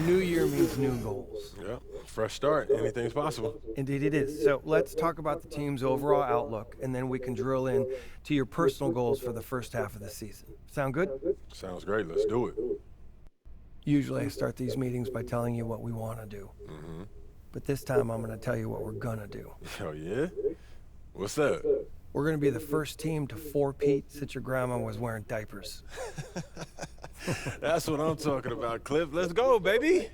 New year means new goals. Yeah, fresh start. Anything's possible. Indeed it is. So let's talk about the team's overall outlook, and then we can drill in to your personal goals for the first half of the season. Sound good? Sounds great. Let's do it. Usually I start these meetings by telling you what we want to do. But this time I'm going to tell you what we're going to do. Oh, yeah? What's that? We're going to be the first team to 4 peat since your grandma was wearing diapers. That's what I'm talking about, Cliff. Let's go, baby.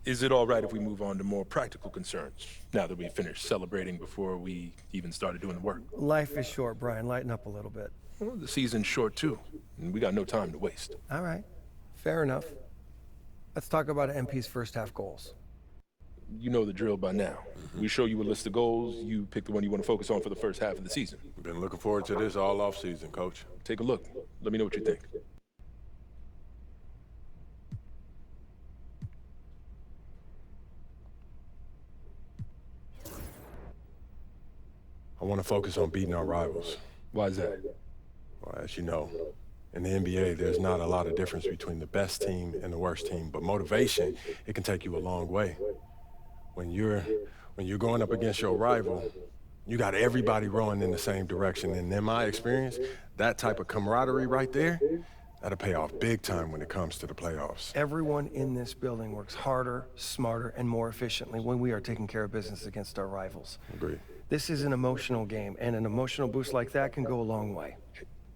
Is it all right if we move on to more practical concerns, now that we finished celebrating before we even started doing the work? Life is short, Brian. Lighten up a little bit. Well, the season's short, too, and we got no time to waste. All right. Fair enough. Let's talk about MP's first half goals. You know the drill by now. We show you a list of goals, you pick the one you want to focus on for the first half of the season. Been looking forward to this all off season, Coach. Take a look. Let me know what you think. I want to focus on beating our rivals. Why is that? Well, as you know, in the NBA, there's not a lot of difference between the best team and the worst team, but motivation, it can take you a long way. When you're going up against your rival, you got everybody rowing in the same direction. And in my experience, that type of camaraderie right there, that'll pay off big time when it comes to the playoffs. Everyone in this building works harder, smarter, and more efficiently when we are taking care of business against our rivals. Agreed. This is an emotional game, and an emotional boost like that can go a long way.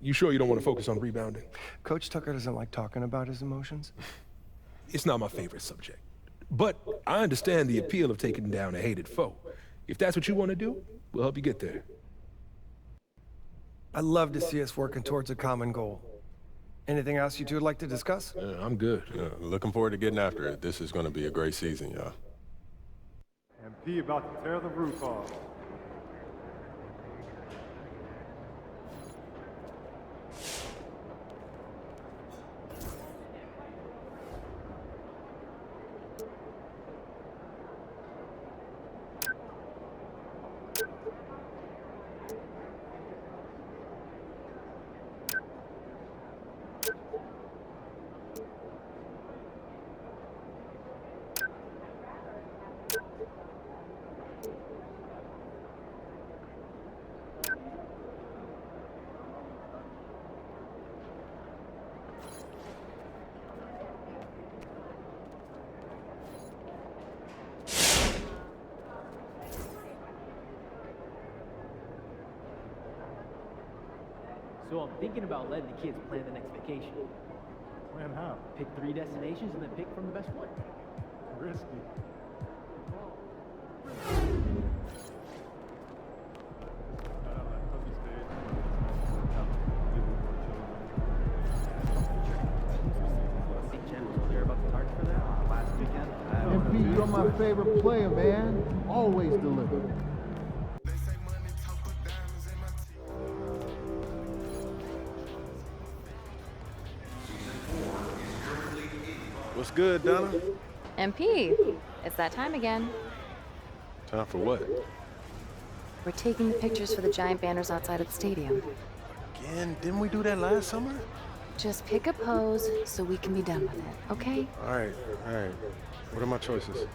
You sure you don't want to focus on rebounding? Coach Tucker doesn't like talking about his emotions. It's not my favorite subject. But I understand the appeal of taking down a hated foe. If that's what you want to do, we'll help you get there. I'd love to see us working towards a common goal. Anything else you two would like to discuss? I'm good. Yeah, looking forward to getting after it. This is going to be a great season, y'all. MP about to tear the roof off. So I'm thinking about letting the kids plan the next vacation. Plan how? Pick 3 destinations and then pick from the best one. Risky. St. Jen was there about the target for that last weekend. MP, you're my favorite player, man. Always deliver. What's good, Donna? MP, it's that time again. Time for what? We're taking the pictures for the giant banners outside of the stadium. Again? Didn't we do that last summer? Just pick a pose so we can be done with it, okay? All right. What are my choices?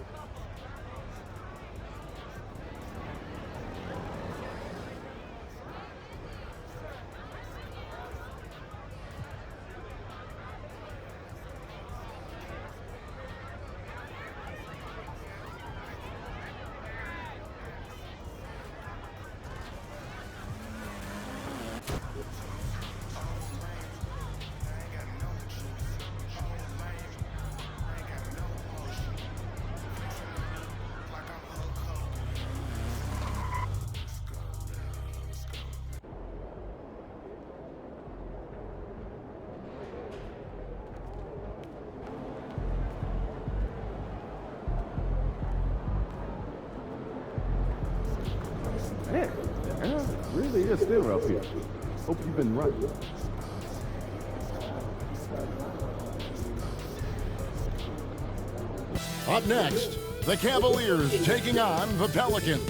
Man, it really is still up here. Hope you've been right. Up next, the Cavaliers taking on the Pelicans.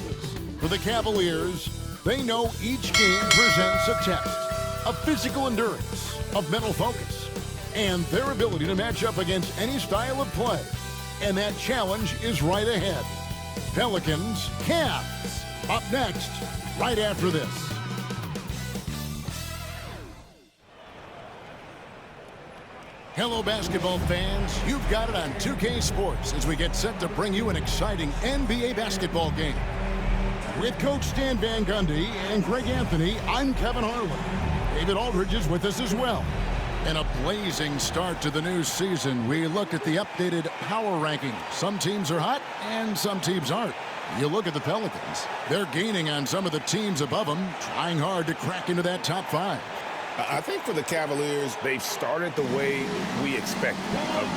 For the Cavaliers, they know each game presents a test of physical endurance, of mental focus, and their ability to match up against any style of play. and that challenge is right ahead. Pelicans, Cavs, up next, right after this. Hello, basketball fans. You've got it on 2K Sports as we get set to bring you an exciting NBA basketball game. With Coach Stan Van Gundy and Greg Anthony, I'm Kevin Harlan. David Aldridge is with us as well. In a blazing start to the new season, we look at the updated power rankings. Some teams are hot and some teams aren't. You look at the Pelicans. They're gaining on some of the teams above them, trying hard to crack into that top 5. I think for the Cavaliers, they've started the way we expected.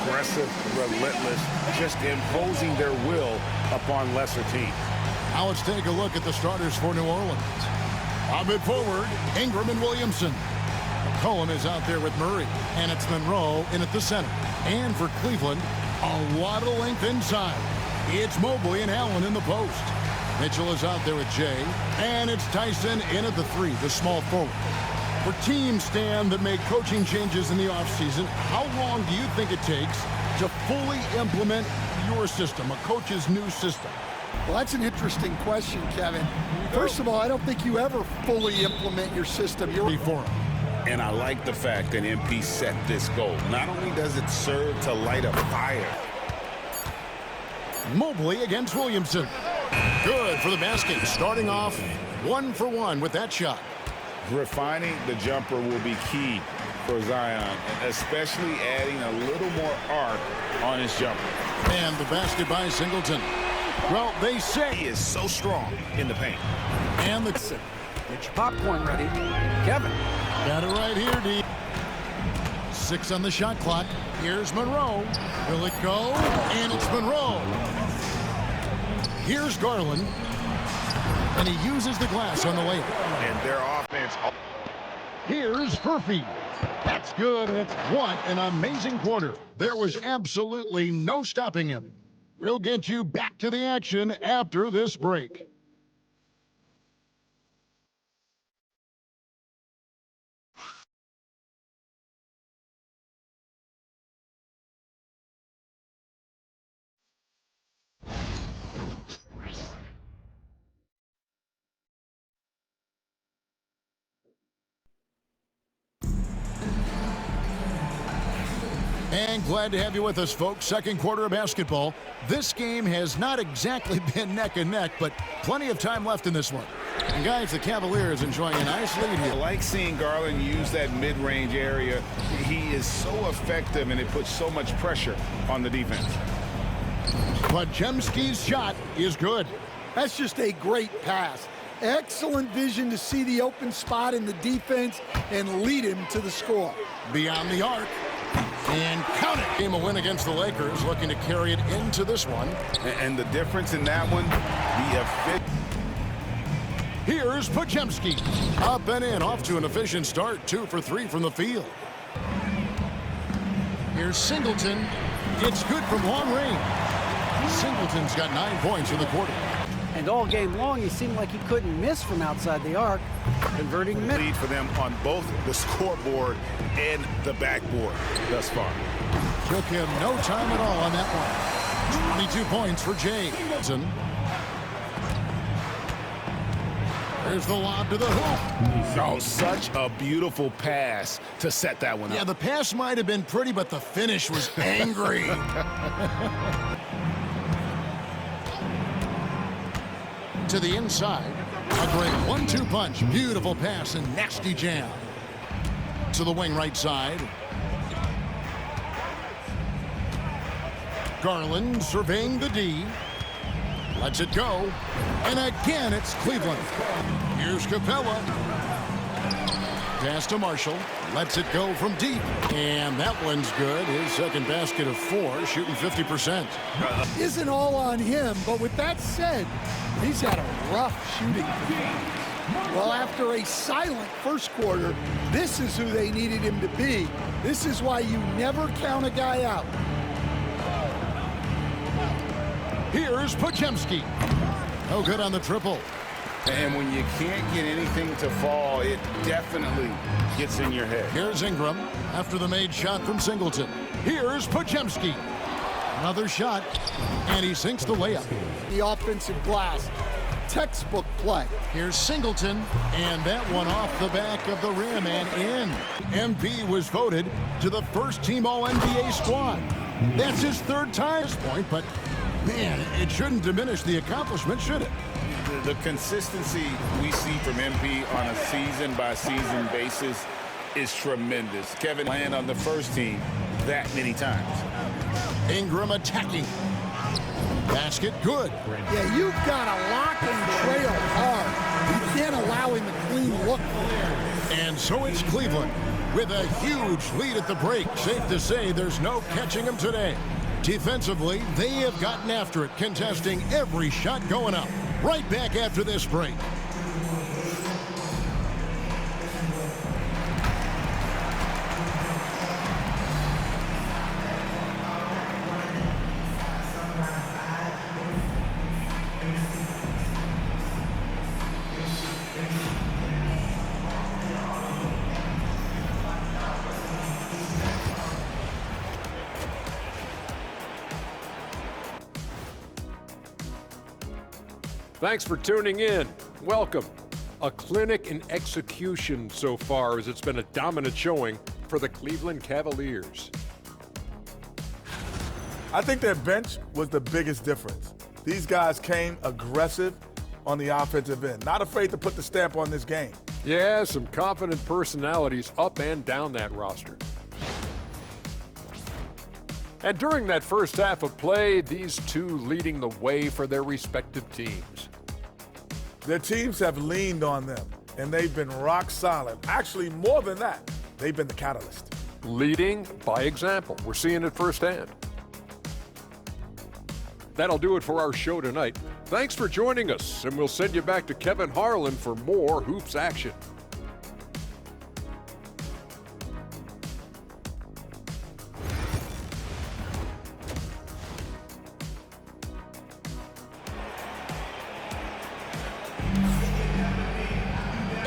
Aggressive, relentless, just imposing their will upon lesser teams. Now let's take a look at the starters for New Orleans. On mid forward, Ingram and Williamson. McCollum is out there with Murray, and it's Monroe in at the center. And for Cleveland, a lot of length inside. It's Mobley and Allen in the post. Mitchell is out there with Jay, and it's Tyson in at the 3, the small forward. For teams, Stan, that make coaching changes in the offseason, how long do you think it takes to fully implement your system, a coach's new system? Well, that's an interesting question, Kevin. First of all, I don't think you ever fully implement your system. You're before him. And I like the fact that MP set this goal. Not only does it serve to light a fire. Mobley against Williamson. Good for the basket. Starting off 1 for 1 with that shot. Refining the jumper will be key for Zion, especially adding a little more arc on his jumper. And the basket by Singleton. Well, they say he is so strong in the paint. And the get your popcorn ready. Kevin. Got it right here, D. 6 on the shot clock. Here's Monroe. Will it go? And it's Monroe. Here's Garland. And he uses the glass on the layup. And their offense. Here's Murphy. That's good. That's what an amazing quarter. There was absolutely no stopping him. We'll get you back to the action after this break. And glad to have you with us, folks. Second quarter of basketball. This game has not exactly been neck and neck, but plenty of time left in this one. And guys, the Cavaliers enjoying a nice lead here. I like seeing Garland use that mid-range area. He is so effective, and it puts so much pressure on the defense. Podziemski's shot is good. That's just a great pass. Excellent vision to see the open spot in the defense and lead him to the score. Beyond the arc. And count it. Game a win against the Lakers, looking to carry it into this one. And the difference in that one, the efficient. Here's Podziemski. Up and in, off to an efficient start. 2 for 3 from the field. Here's Singleton. It's good from long range. Singleton's got 9 points in the quarter. And all game long, he seemed like he couldn't miss from outside the arc, converting mid. Lead for them on both the scoreboard and the backboard thus far. Took him no time at all on that one. 22 points for Jay. There's the lob to the hoop. Oh, such a beautiful pass to set that one up. Yeah, the pass might have been pretty, but the finish was angry. To the inside. A great 1-2 punch. Beautiful pass and nasty jam. To the wing right side. Garland surveying the D. Lets it go. And again, it's Cleveland. Here's Capella. Pass to Marshall. Lets it go from deep. And that one's good. His second basket of 4, shooting 50%. Isn't all on him, but with that said, he's had a rough shooting performance. Well, after a silent first quarter, this is who they needed him to be. This is why you never count a guy out. Here's Podziemski. No good on the triple. And when you can't get anything to fall, it definitely gets in your head. Here's Ingram after the made shot from Singleton. Here's Podziemski. Another shot, and he sinks the layup. The offensive glass. Textbook play. Here's Singleton, and that one off the back of the rim and in. MP was voted to the first-team All-NBA squad. That's his third time at this point, but, man, it shouldn't diminish the accomplishment, should it? The consistency we see from MP on a season-by-season basis is tremendous. Kevin land on the first team that many times. Ingram attacking. Basket good. Yeah, you've got to lock and trail hard. You can't allow him a clean look. And so it's Cleveland with a huge lead at the break. Safe to say there's no catching them today. Defensively, they have gotten after it, contesting every shot going up. Right back after this break. Thanks for tuning in. Welcome. A clinic in execution so far, as it's been a dominant showing for the Cleveland Cavaliers. I think their bench was the biggest difference. These guys came aggressive on the offensive end, not afraid to put the stamp on this game. Yeah, some confident personalities up and down that roster. And during that first half of play, these two leading the way for their respective teams. Their teams have leaned on them, and they've been rock solid. Actually, more than that, they've been the catalyst. Leading by example. We're seeing it firsthand. That'll do it for our show tonight. Thanks for joining us, and we'll send you back to Kevin Harlan for more hoops action.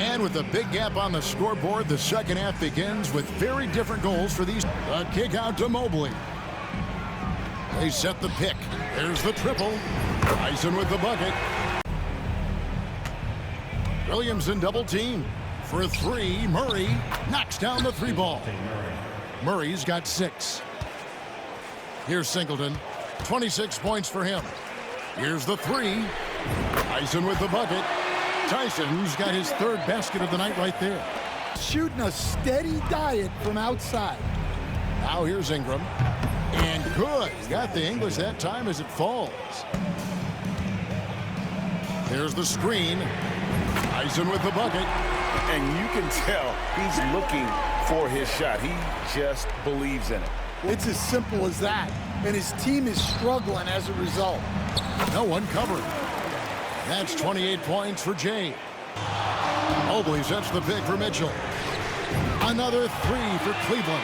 And with a big gap on the scoreboard, the second half begins with very different goals for these. A kick out to Mobley. They set the pick. There's the triple. Tyson with the bucket. Williamson double team. For three, Murray knocks down the three ball. Murray's got 6. Here's Singleton. 26 points for him. Here's the three. Tyson with the bucket. Tyson's got his third basket of the night right there. Shooting a steady diet from outside. Now here's Ingram. And good. Got the English that time as it falls. There's the screen. Tyson with the bucket. And you can tell he's looking for his shot. He just believes in it. It's as simple as that. And his team is struggling as a result. No one covered. That's 28 points for Jay. Mobley sets the pick for Mitchell. Another 3 for Cleveland.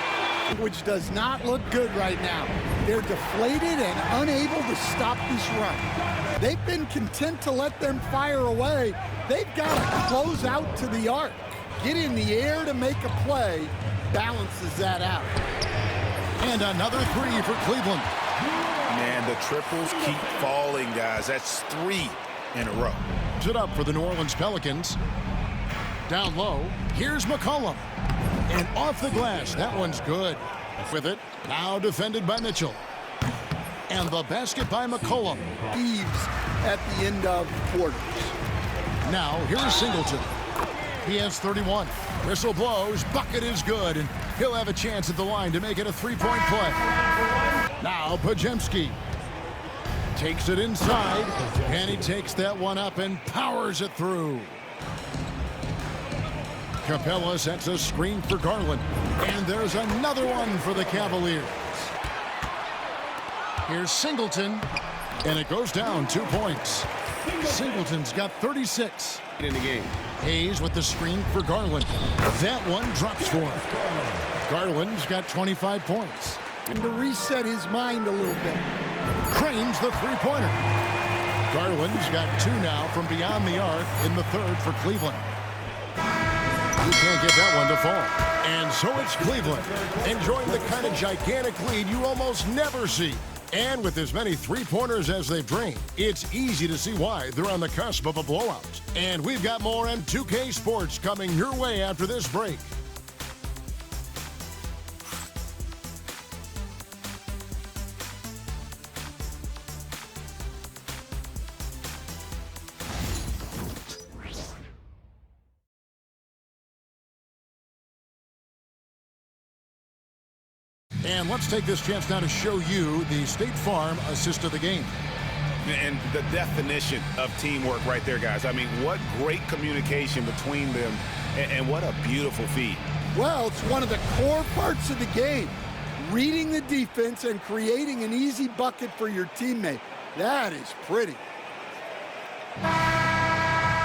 Which does not look good right now. They're deflated and unable to stop this run. They've been content to let them fire away. They've got to close out to the arc. Get in the air to make a play. Balances that out. And another 3 for Cleveland. Man, the triples keep falling, guys. That's 3 in a row. It up for the New Orleans Pelicans. Down low, here's McCollum. And off the glass, that one's good. With it, now defended by Mitchell. And the basket by McCollum. Eves at the end of quarters. Now, here's Singleton. He has 31. Whistle blows, bucket is good, and he'll have a chance at the line to make it a 3-point play. Now, Pajemski takes it inside, and he takes that one up and powers it through. Capella sets a screen for Garland, and there's another one for the Cavaliers. Here's Singleton, and it goes down 2 points. Singleton's got 36 in the game. Hayes with the screen for Garland. That one drops for him. Garland's got 25 points. And to reset his mind a little bit. Cranes the three-pointer. Garland's got 2 now from beyond the arc in the third for Cleveland. You can't get that one to fall. And so it's Cleveland, enjoying the kind of gigantic lead you almost never see And with as many three-pointers as they've drained, it's easy to see why they're on the cusp of a blowout. And we've got more M2K Sports coming your way after this break. And let's take this chance now to show you the State Farm assist of the game. And the definition of teamwork right there, guys. I mean, what great communication between them, and what a beautiful feed. Well, it's one of the core parts of the game. Reading the defense and creating an easy bucket for your teammate. That is pretty.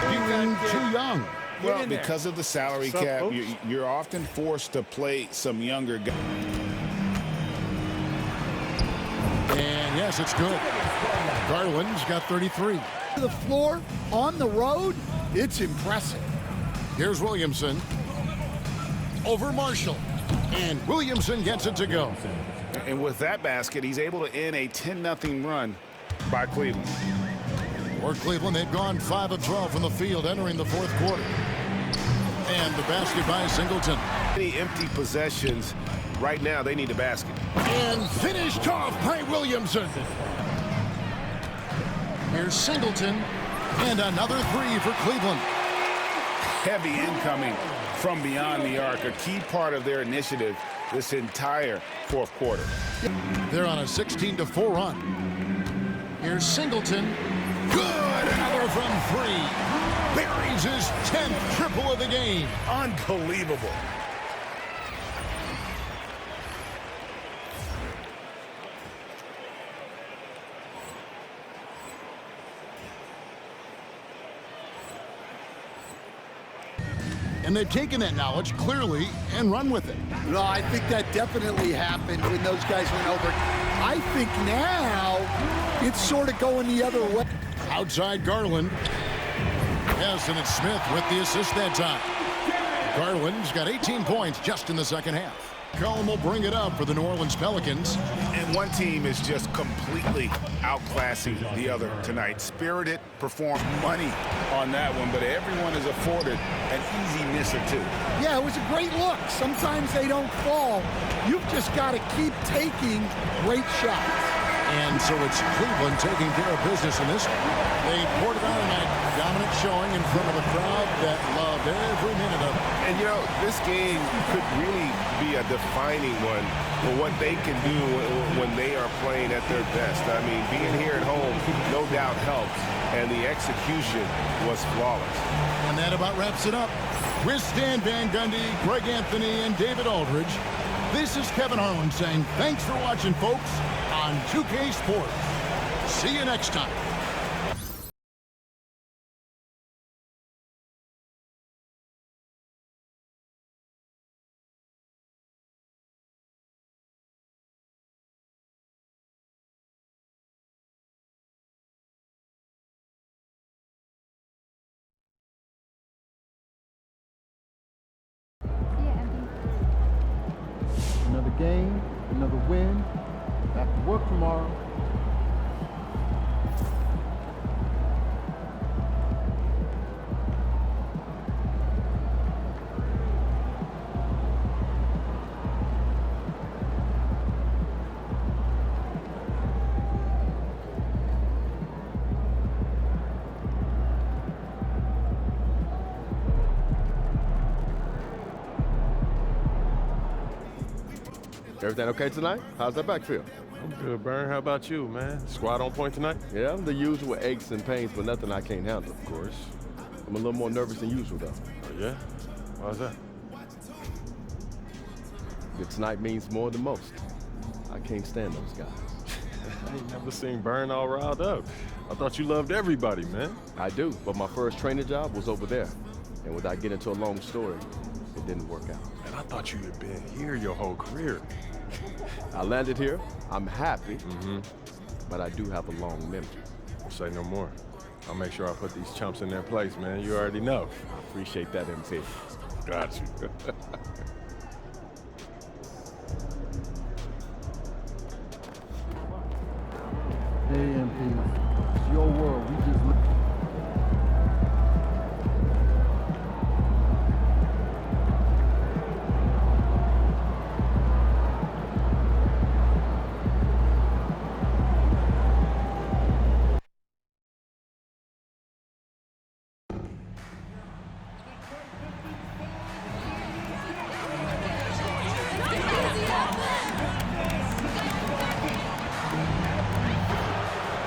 Feeling too young. Well, because of the salary cap, you're often forced to play some younger guys. And yes, it's good. Garland's got 33. To the floor, on the road, it's impressive. Here's Williamson. Over Marshall. And Williamson gets it to go. And with that basket, he's able to end a 10-0 run by Cleveland. For Cleveland, they've gone 5 of 12 from the field entering the fourth quarter. And the basket by Singleton. Any empty possessions, right now they need a basket. And finished off by Williamson. Here's Singleton. And another three for Cleveland. Heavy incoming from beyond the arc, a key part of their initiative this entire fourth quarter. They're on a 16-4 run. Here's Singleton. Good! Another from three. Buries his 10th triple of the game. Unbelievable. And they've taken that knowledge clearly and run with it. No, I think that definitely happened when those guys went over. I think now it's sort of going the other way. Outside Garland. Yes, and it's Smith with the assist that time. Garland's got 18 points just in the second half. Cullen will bring it up for the New Orleans Pelicans. And one team is just completely outclassing the other tonight. Spirited, performed money on that one, but everyone is afforded an easy miss or two. Yeah, it was a great look. Sometimes they don't fall. You've just got to keep taking great shots. And so it's Cleveland taking care of business in this one. They poured it on tonight. Dominant showing in front of a crowd that loved every minute of it. And, you know, this game could really be a defining one for what they can do when they are playing at their best. I mean, being here at home no doubt helps, and the execution was flawless. And that about wraps it up. With Stan Van Gundy, Greg Anthony, and David Aldridge, this is Kevin Harlan saying thanks for watching, folks, on 2K Sports. See you next time. Another game, another win. Back to work tomorrow. Everything okay tonight? How's that back feel? I'm good, Burn. How about you, man? Squad on point tonight? Yeah, the usual aches and pains, but nothing I can't handle, of course. I'm a little more nervous than usual, though. Oh, yeah? Why's that? Good tonight means more than most. I can't stand those guys. I ain't never seen Burn all riled up. I thought you loved everybody, man. I do, but my first training job was over there. And without getting into a long story, it didn't work out. And I thought you had been here your whole career. I landed here. I'm happy, but I do have a long memory. Say no more. I'll make sure I put these chumps in their place, man. You already know. I appreciate that, MP. Got you. MP, it's your world. We just look.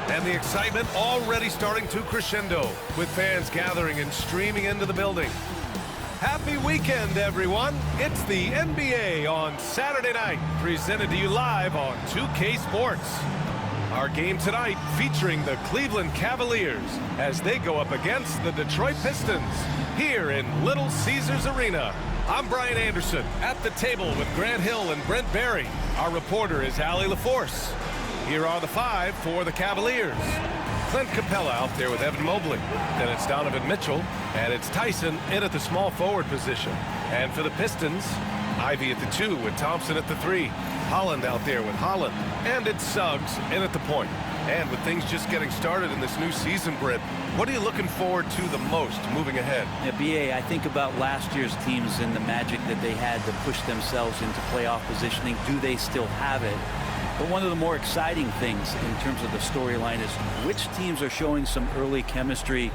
And the excitement already starting to crescendo with fans gathering and streaming into the building. Happy weekend, everyone. It's the NBA on Saturday night, presented to you live on 2K Sports. Our game tonight featuring the Cleveland Cavaliers as they go up against the Detroit Pistons here in Little Caesars Arena. I'm Brian Anderson at the table with Grant Hill and Brent Barry. Our reporter is Allie LaForce. Here are the five for the Cavaliers. Clint Capella out there with Evan Mobley. Then it's Donovan Mitchell, and it's Tyson in at the small forward position. And for the Pistons, Ivy at the 2 with Thompson at the 3. Holland out there with Holland. And it's Suggs in at the point. And with things just getting started in this new season, Britt, what are you looking forward to the most moving ahead? Yeah, BA, I think about last year's teams and the magic that they had to push themselves into playoff positioning. Do they still have it? But one of the more exciting things in terms of the storyline is which teams are showing some early chemistry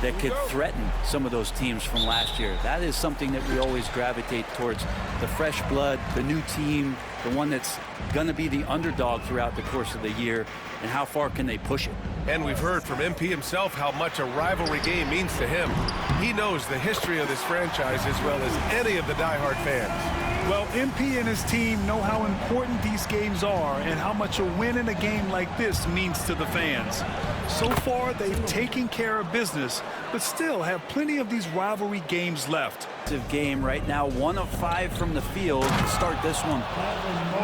that could threaten some of those teams from last year. That is something that we always gravitate towards. The fresh blood, the new team, the one that's going to be the underdog throughout the course of the year, and how far can they push it. And we've heard from MP himself how much a rivalry game means to him. He knows the history of this franchise as well as any of the diehard fans. Well, MP and his team know how important these games are and how much a win in a game like this means to the fans. So far, they've taken care of business, but still have plenty of these rivalry games left. Game right now, 1 of 5 from the field to start this one.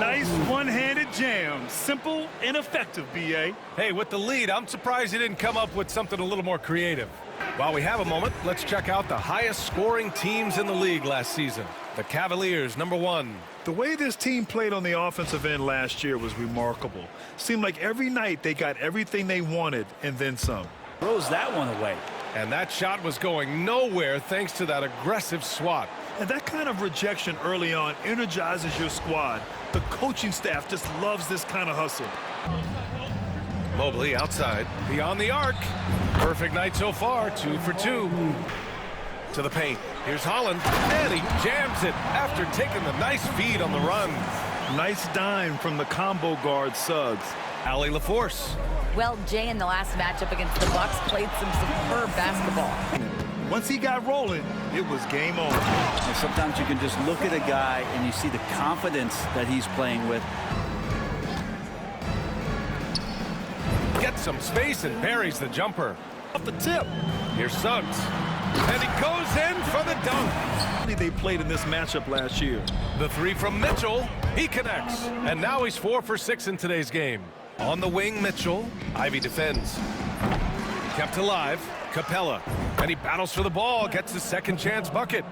Nice one-handed jam. Simple and effective, BA. Hey, with the lead, I'm surprised he didn't come up with something a little more creative. While we have a moment, let's check out the highest scoring teams in the league last season. The Cavaliers, number 1. The way this team played on the offensive end last year was remarkable. Seemed like every night they got everything they wanted and then some. Throws that one away. And that shot was going nowhere thanks to that aggressive swat. And that kind of rejection early on energizes your squad. The coaching staff just loves this kind of hustle. Mobley outside, beyond the arc. Perfect night so far, 2 for 2. To the paint, here's Holland, and he jams it after taking the nice feed on the run. Nice dime from the combo guard Suggs. Allie LaForce. Well, Jay in the last matchup against the Bucks played some superb basketball. Once he got rolling, it was game on. And sometimes you can just look at a guy and you see the confidence that he's playing with. Gets some space and buries the jumper. Off the tip. Here's Suggs. And he goes in for the dunk. They played in this matchup last year. The 3 from Mitchell. He connects. And now he's 4 for 6 in today's game. On the wing, Mitchell. Ivy defends. Kept alive. Capella. And he battles for the ball. Gets his second chance bucket.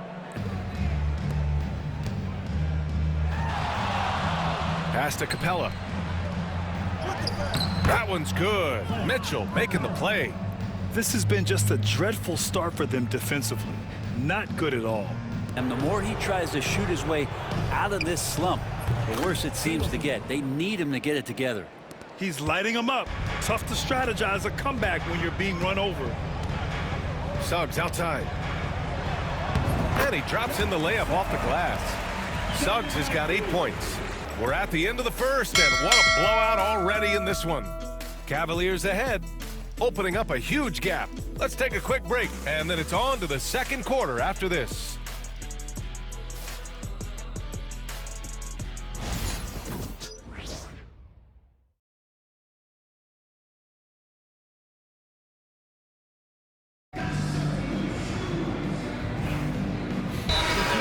Pass to Capella. That one's good. Mitchell making the play. This has been just a dreadful start for them defensively. Not good at all. And the more he tries to shoot his way out of this slump, the worse it seems to get. They need him to get it together. He's lighting them up. Tough to strategize a comeback when you're being run over. Suggs outside. And he drops in the layup off the glass. Suggs has got 8 points. We're at the end of the first, and what a blowout already in this one. Cavaliers ahead, opening up a huge gap. Let's take a quick break, and then it's on to the second quarter after this.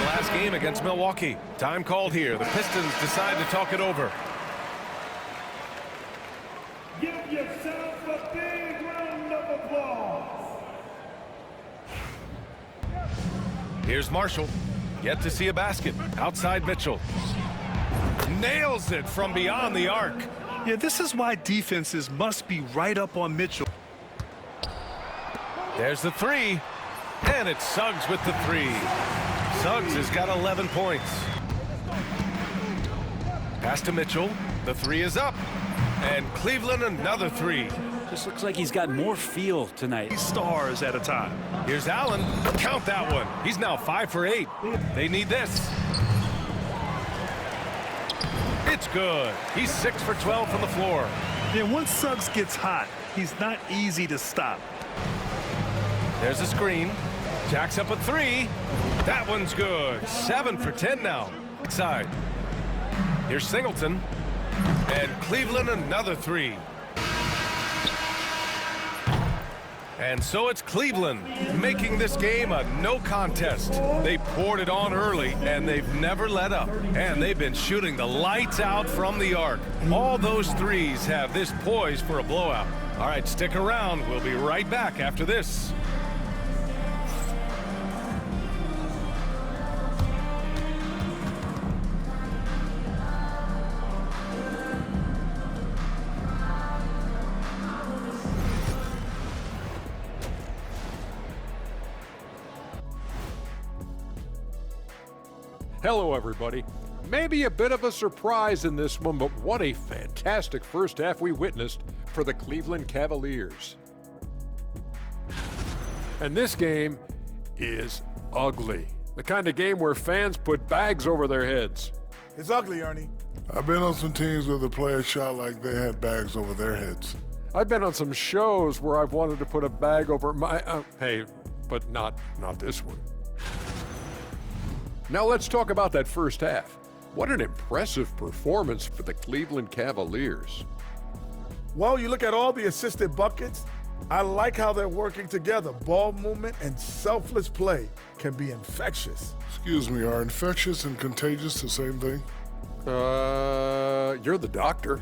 Last game against Milwaukee. Time called here. The Pistons decide to talk it over. Give yourself a big round of applause. Here's Marshall. Yet to see a basket. Outside Mitchell. Nails it from beyond the arc. Yeah, this is why defenses must be right up on Mitchell. There's the three, and it's Suggs with the three. Suggs has got 11 points. Pass to Mitchell. The three is up. And Cleveland another three. Just looks like he's got more feel tonight. Stars at a time. Here's Allen. Count that one. He's now 5 for 8. They need this. It's good. He's 6 for 12 from the floor. Yeah, once Suggs gets hot, he's not easy to stop. There's a screen. Jacks up a three. That one's good. 7 for 10 now. Side. Here's Singleton. And Cleveland another three. And so it's Cleveland making this game a no contest. They poured it on early, and they've never let up. And they've been shooting the lights out from the arc. All those threes have this poised for a blowout. All right, stick around. We'll be right back after this. Hello, everybody. Maybe a bit of a surprise in this one, but what a fantastic first half we witnessed for the Cleveland Cavaliers. And this game is ugly. The kind of game where fans put bags over their heads. It's ugly, Ernie. I've been on some teams where the players shot like they had bags over their heads. I've been on some shows where I've wanted to put a bag over my... hey, but not this one. Now let's talk about that first half. What an impressive performance for the Cleveland Cavaliers. Well, you look at all the assisted buckets, I like how they're working together. Ball movement and selfless play can be infectious. Excuse me, are infectious and contagious the same thing? You're the doctor.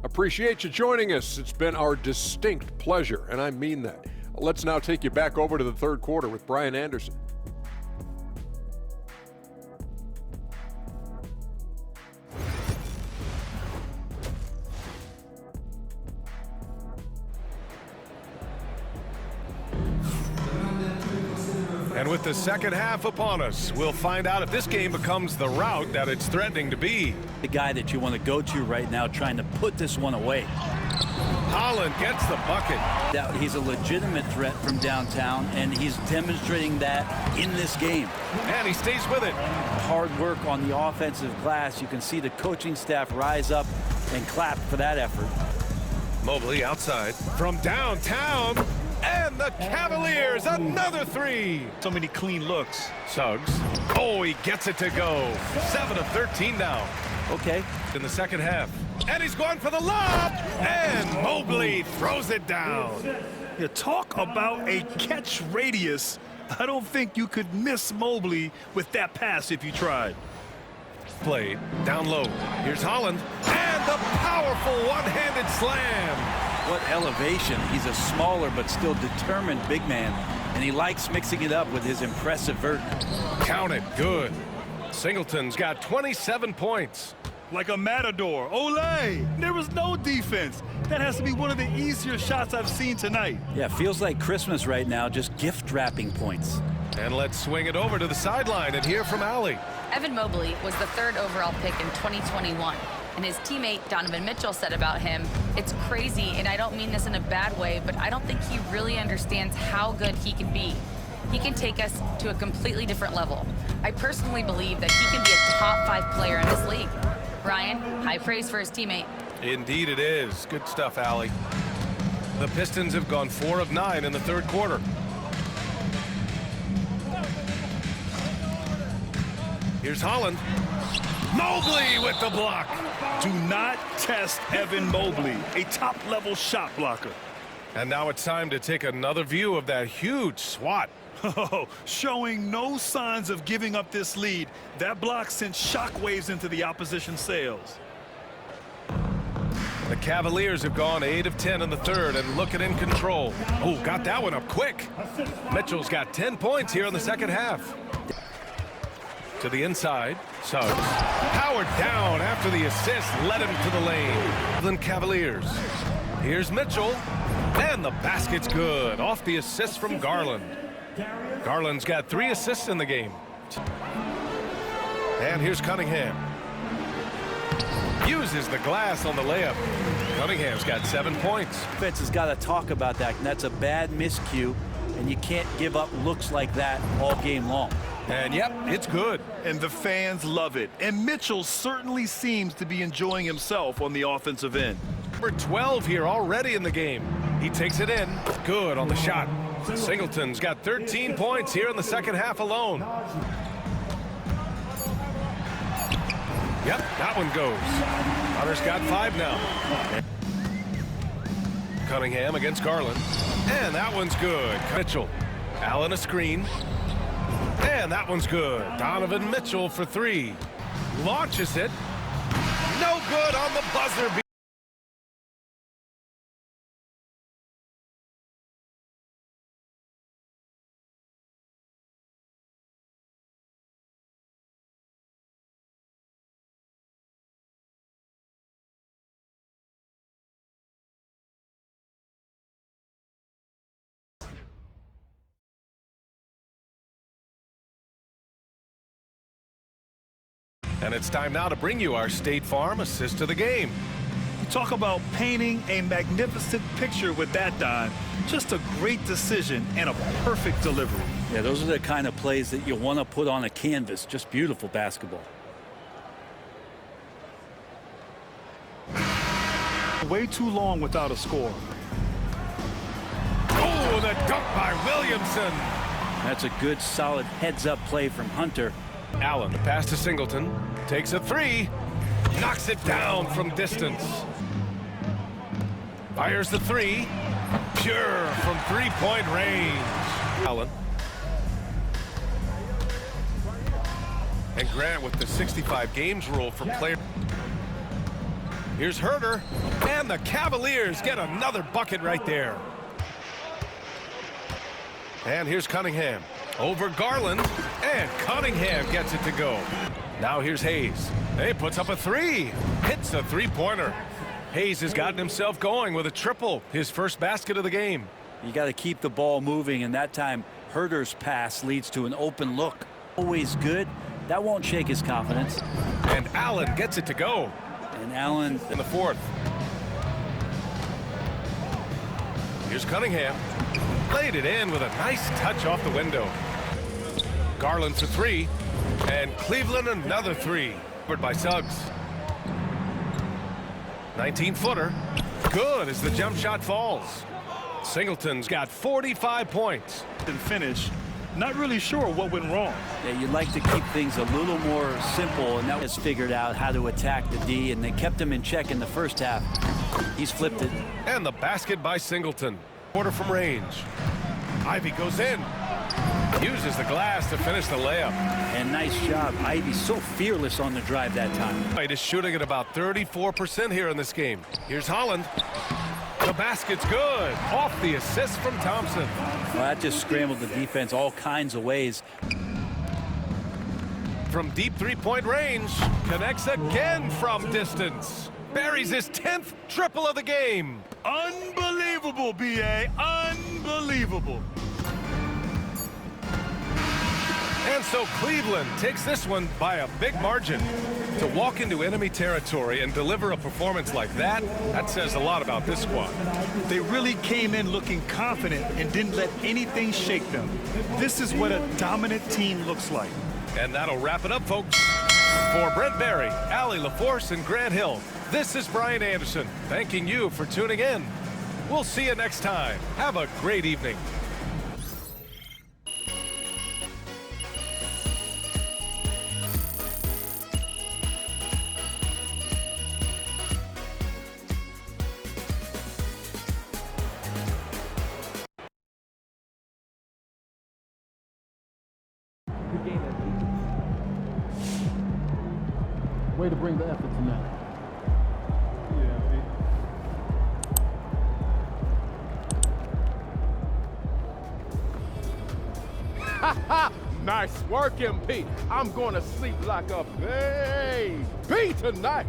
Appreciate you joining us. It's been our distinct pleasure, and I mean that. Let's now take you back over to the third quarter with Brian Anderson. And with the second half upon us, we'll find out if this game becomes the rout that it's threatening to be. The guy that you want to go to right now trying to put this one away. Holland gets the bucket. He's a legitimate threat from downtown, and he's demonstrating that in this game. And he stays with it. Hard work on the offensive glass. You can see the coaching staff rise up and clap for that effort. Mobley outside from downtown. And the Cavaliers, another three. So many clean looks. Suggs. Oh, he gets it to go. 7 of 13 now. Okay. In the second half. And he's going for the lob. And Mobley throws it down. You talk about a catch radius. I don't think you could miss Mobley with that pass if you tried. Played down low. Here's Holland. And the powerful one-handed slam. What elevation. He's a smaller but still determined big man, and he likes mixing it up with his impressive vert. Count it. Good. Singleton's got 27 points. Like a matador. Olay! There was no defense. That has to be one of the easier shots I've seen tonight. Yeah, feels like Christmas right now, just gift wrapping points. And let's swing it over to the sideline and hear from Allie. Evan Mobley was the 3rd overall pick in 2021. And his teammate Donovan Mitchell said about him, "It's crazy, and I don't mean this in a bad way, but I don't think he really understands how good he can be. He can take us to a completely different level. I personally believe that he can be a top 5 player in this league." Ryan, high praise for his teammate. Indeed it is. Good stuff, Allie. The Pistons have gone 4 of 9 in the third quarter. Here's Holland. Mobley with the block. Do not test Evan Mobley, a top-level shot blocker. And now it's time to take another view of that huge swat. Oh, showing no signs of giving up this lead. That block sent shockwaves into the opposition sails. The Cavaliers have gone 8 of 10 in the third and looking in control. Oh, got that one up quick. Mitchell's got 10 points here in the second half. To the inside. Suggs. Powered down after the assist. Led him to the lane. Cleveland Cavaliers. Here's Mitchell. And the basket's good. Off the assist from Garland. Garland's got 3 assists in the game. And here's Cunningham. Uses the glass on the layup. Cunningham's got 7 points. Defense has got to talk about that. And that's a bad miscue. And you can't give up looks like that all game long. And yep, it's good. And the fans love it. And Mitchell certainly seems to be enjoying himself on the offensive end. Number 12 here already in the game. He takes it in. Good on the shot. Singleton's got 13 points here in the second half alone. Yep, that one goes. Hunter's got 5 now. Cunningham against Garland. And that one's good. Mitchell. Allen a screen. And that one's good. Donovan Mitchell for 3. Launches it. No good on the buzzer beater. And it's time now to bring you our State Farm assist to the game. You talk about painting a magnificent picture with that, Don. Just a great decision and a perfect delivery. Yeah, those are the kind of plays that you want to put on a canvas. Just beautiful basketball. Way too long without a score. Oh, the dunk by Williamson. That's a good, solid heads-up play from Hunter. Allen, the pass to Singleton. Takes a 3. Knocks it down from distance. Fires the 3. Pure from 3-point range. Allen. And Grant with the 65 games rule for player. Here's Herter. And the Cavaliers get another bucket right there. And here's Cunningham. Over Garland. And Cunningham gets it to go. Now here's Hayes. He puts up a 3. Hits a 3-pointer. Hayes has gotten himself going with a triple. His first basket of the game. You got to keep the ball moving, and that time Herter's pass leads to an open look. Always good. That won't shake his confidence. And Allen gets it to go. And Allen in the 4th. Here's Cunningham. Laid it in with a nice touch off the window. Garland for 3. And Cleveland another 3. Covered by Suggs. 19-footer. Good as the jump shot falls. Singleton's got 45 points. And finish. Not really sure what went wrong. Yeah, you'd like to keep things a little more simple, and that was figured out how to attack the D, and they kept him in check in the first half. He's flipped it. And the basket by Singleton. Quarter from range. Ivy goes in. Uses the glass to finish the layup. And nice job. Ivy so fearless on the drive that time. White is shooting at about 34% here in this game. Here's Holland. The basket's good. Off the assist from Thompson. Well, that just scrambled the defense all kinds of ways. From deep 3-point range. Connects again from distance. Buries his 10th triple of the game. Unbelievable, B.A. Unbelievable. And so Cleveland takes this one by a big margin. To walk into enemy territory and deliver a performance like that, that says a lot about this squad. They really came in looking confident and didn't let anything shake them. This is what a dominant team looks like. And that'll wrap it up, folks. For Brent Barry, Allie LaForce, and Grant Hill, this is Brian Anderson, thanking you for tuning in. We'll see you next time. Have a great evening. Way to bring the effort tonight. Nice work, MP. I'm going to sleep like a baby tonight.